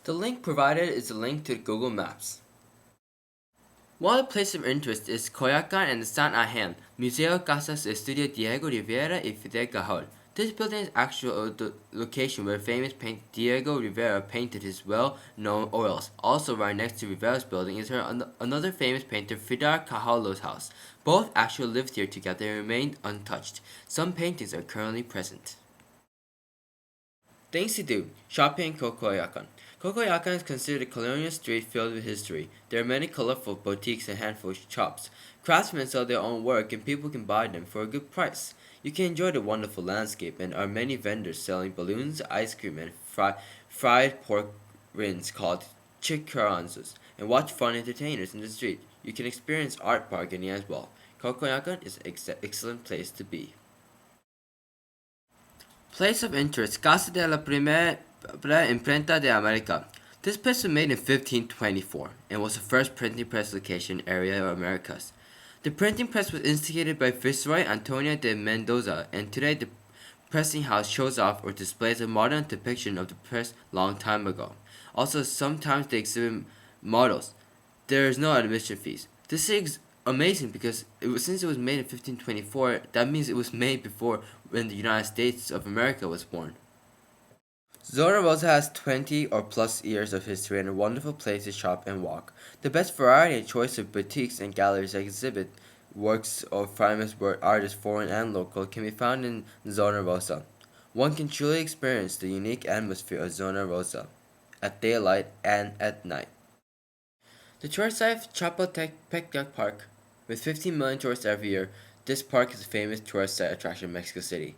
The link provided is a link to Google Maps. One place of interest is Coyoacan and the San Ajan, Museo Casas Estudio Diego Rivera y Fidel Cajal. This building is actually the location where famous painter Diego Rivera painted his well-known oils. Also right next to Rivera's building is another famous painter Fidel Cajalo's house. Both actually lived here together and remained untouched. Some paintings are currently present. Things to do. Shopping in Cocoyacan. Cocoyacan is considered a colonial street filled with history. There are many colorful boutiques and handful of shops. Craftsmen sell their own work and people can buy them for a good price. You can enjoy the wonderful landscape and are many vendors selling balloons, ice cream, and fried pork rinds called chicharronzos, and watch fun entertainers in the street. You can experience art bargaining as well. Cocoyacan is an excellent place to be. Place of interest: Casa de la Primera Imprenta de America. This press was made in 1524 and was the first printing press location area of Americas. The printing press was instigated by Viceroy Antonio de Mendoza, and today the pressing house shows off or displays a modern depiction of the press long time ago. Also, sometimes they exhibit models. There is no admission fees. This is amazing because since it was made in 1524, that means it was made before when the United States of America was born. Zona Rosa has 20 or plus years of history and a wonderful place to shop and walk. The best variety and choice of boutiques and galleries that exhibit works of famous artists, foreign and local, can be found in Zona Rosa. One can truly experience the unique atmosphere of Zona Rosa at daylight and at night. The tourist site of Chapultepec Park. With 15 million tourists every year, this park is a famous tourist site attraction in Mexico City.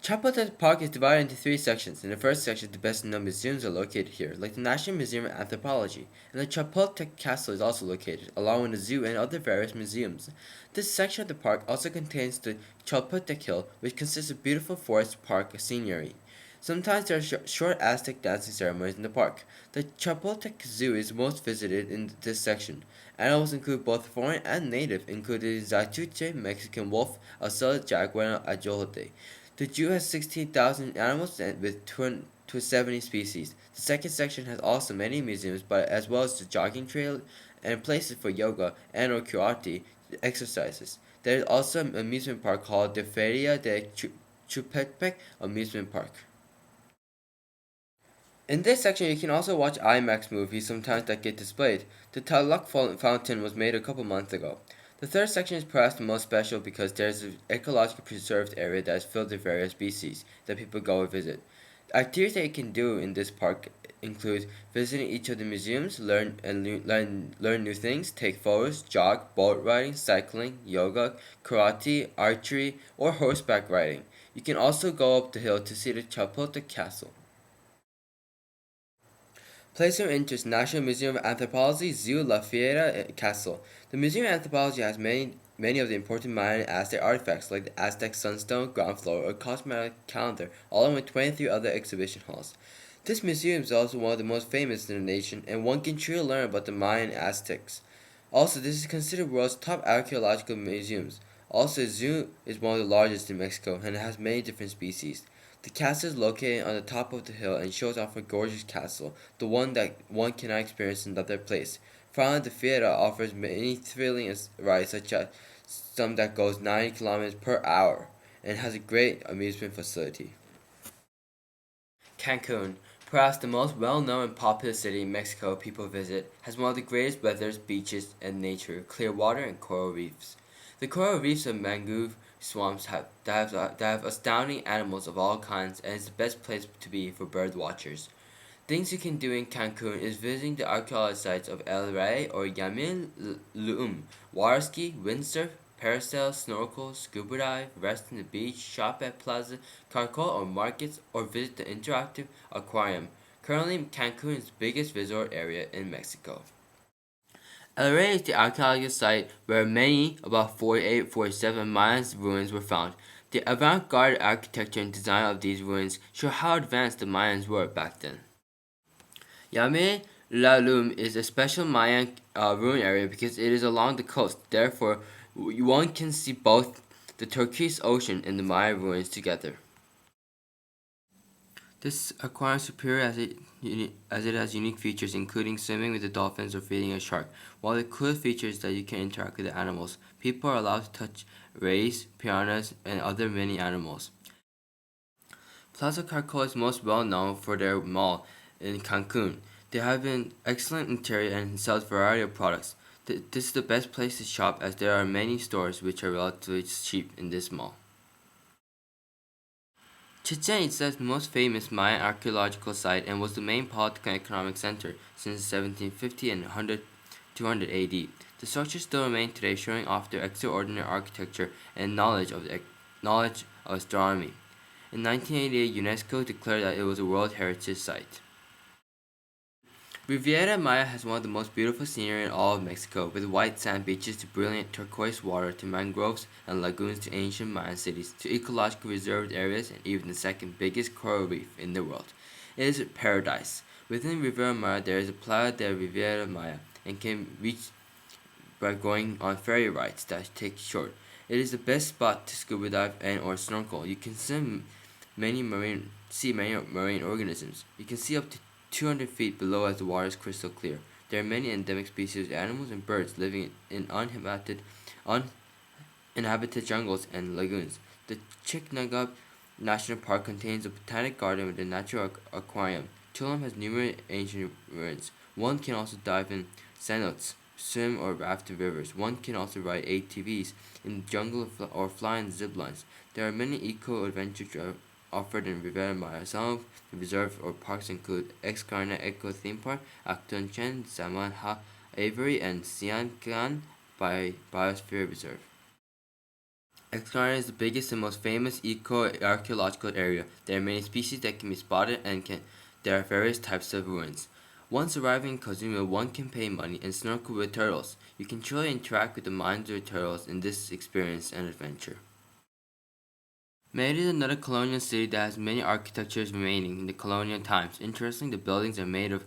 Chapultepec Park is divided into three sections. In the first section, the best known museums are located here, like the National Museum of Anthropology, and the Chapultepec Castle is also located, along with the zoo and other various museums. This section of the park also contains the Chapultepec Hill, which consists of beautiful forest park scenery. Sometimes there are short Aztec dancing ceremonies in the park. The Chapultepec Zoo is most visited in this section. Animals include both foreign and native, including Zachuche, Mexican wolf, Ocella jaguar, and ajolote. The zoo has 16,000 animals with 270 species. The second section has also many museums, but as well as the jogging trail and places for yoga and or karate exercises. There is also an amusement park called the Feria de Chapultepec Amusement Park. In this section, you can also watch IMAX movies sometimes that get displayed. The Taluk Fountain was made a couple months ago. The third section is perhaps the most special because there's an ecologically preserved area that is filled with various species that people go and visit. Activities that you can do in this park include visiting each of the museums, learn new things, take photos, jog, boat riding, cycling, yoga, karate, archery, or horseback riding. You can also go up the hill to see the Chapultepec Castle. Place of interest: National Museum of Anthropology, Zoo, La Fiera, Castle. The Museum of Anthropology has many of the important Mayan and Aztec artifacts like the Aztec sunstone, ground floor, or cosmetic calendar, along with 23 other exhibition halls. This museum is also one of the most famous in the nation, and one can truly learn about the Mayan and Aztecs. Also, this is considered the world's top archaeological museums. Also, the zoo is one of the largest in Mexico and it has many different species. The castle is located on the top of the hill and shows off a gorgeous castle, the one that one cannot experience in another place. Finally, the Fiera offers many thrilling rides, such as some that goes 90 kilometers per hour, and has a great amusement facility. Cancun, perhaps the most well-known and popular city in Mexico people visit, has one of the greatest weathers, beaches, and nature, clear water, and coral reefs. The coral reefs and mangrove swamps that have astounding animals of all kinds, and is the best place to be for bird watchers. Things you can do in Cancun is visiting the archaeological sites of El Rey or Yamil Luum, water ski, windsurf, parasail, snorkel, scuba dive, rest on the beach, shop at Plaza Caracol or markets, or visit the interactive aquarium. Currently, Cancun is the biggest resort area in Mexico. El Rey is the archaeological site where many, about 48-47 Mayan ruins were found. The avant-garde architecture and design of these ruins show how advanced the Mayans were back then. Yame La Lum is a special Mayan ruin area because it is along the coast. Therefore, one can see both the turquoise ocean and the Mayan ruins together. This aquarium is superior as it has unique features, including swimming with the dolphins or feeding a shark. While the coolest feature is that you can interact with the animals, people are allowed to touch rays, piranhas, and other mini animals. Plaza Caracol is most well known for their mall in Cancun. They have an excellent interior and sells a variety of products. This is the best place to shop as there are many stores which are relatively cheap in this mall. Chichen Itza is the most famous Mayan archaeological site and was the main political and economic center since 1750 and 200 AD. The structures still remain today, showing off their extraordinary architecture and knowledge of astronomy. In 1988, UNESCO declared that it was a World Heritage Site. Riviera Maya has one of the most beautiful scenery in all of Mexico, with white sand beaches to brilliant turquoise water to mangroves and lagoons to ancient Mayan cities to ecologically reserved areas and even the second biggest coral reef in the world. It is a paradise. Within Riviera Maya, there is a Playa de Riviera Maya and can reach by going on ferry rides that take short. It is the best spot to scuba dive and or snorkel. You can see many marine organisms. You can see up to 200 feet below as the water is crystal clear. There are many endemic species of animals and birds living in uninhabited jungles and lagoons. The Chiknagab National Park contains a botanic garden with a natural aquarium. Tulum has numerous ancient ruins. One can also dive in cenotes, swim or raft in rivers. One can also ride ATVs in the jungle or fly in zip lines. There are many eco-adventure offered in Riviera Maya. Some of the reserve or parks include Xcarna Eco Theme Park, Aktunchen, Samanha Avery, and Siankan Biosphere Reserve. Xcarna is the biggest and most famous eco-archaeological area. There are many species that can be spotted there are various types of ruins. Once arriving in Cozumel, one can pay money and snorkel with turtles. You can truly interact with the minds of the turtles in this experience and adventure. Mérida is another colonial city that has many architectures remaining in the colonial times. Interestingly, the buildings are made of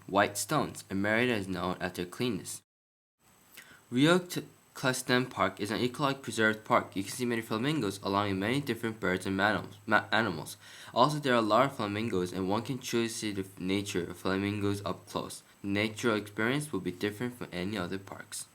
white stones, and Mérida is known as their cleanness. Rio Clastem Park is an ecologically preserved park. You can see many flamingos along with many different birds and animals. Also, there are a lot of flamingos, and one can truly see the nature of flamingos up close. The natural experience will be different from any other parks.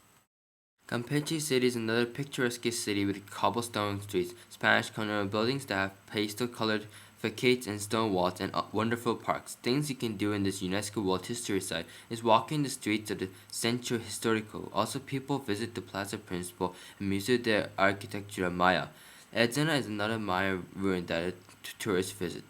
Campeche City is another picturesque city with cobblestone streets, Spanish colonial buildings that have pastel-colored facades and stone walls, and wonderful parks. Things you can do in this UNESCO World History Site is walking the streets of the Centro Histórico. Also, people visit the Plaza Principal and Museo de Arquitectura Maya. Edzena is another Maya ruin that tourists visit.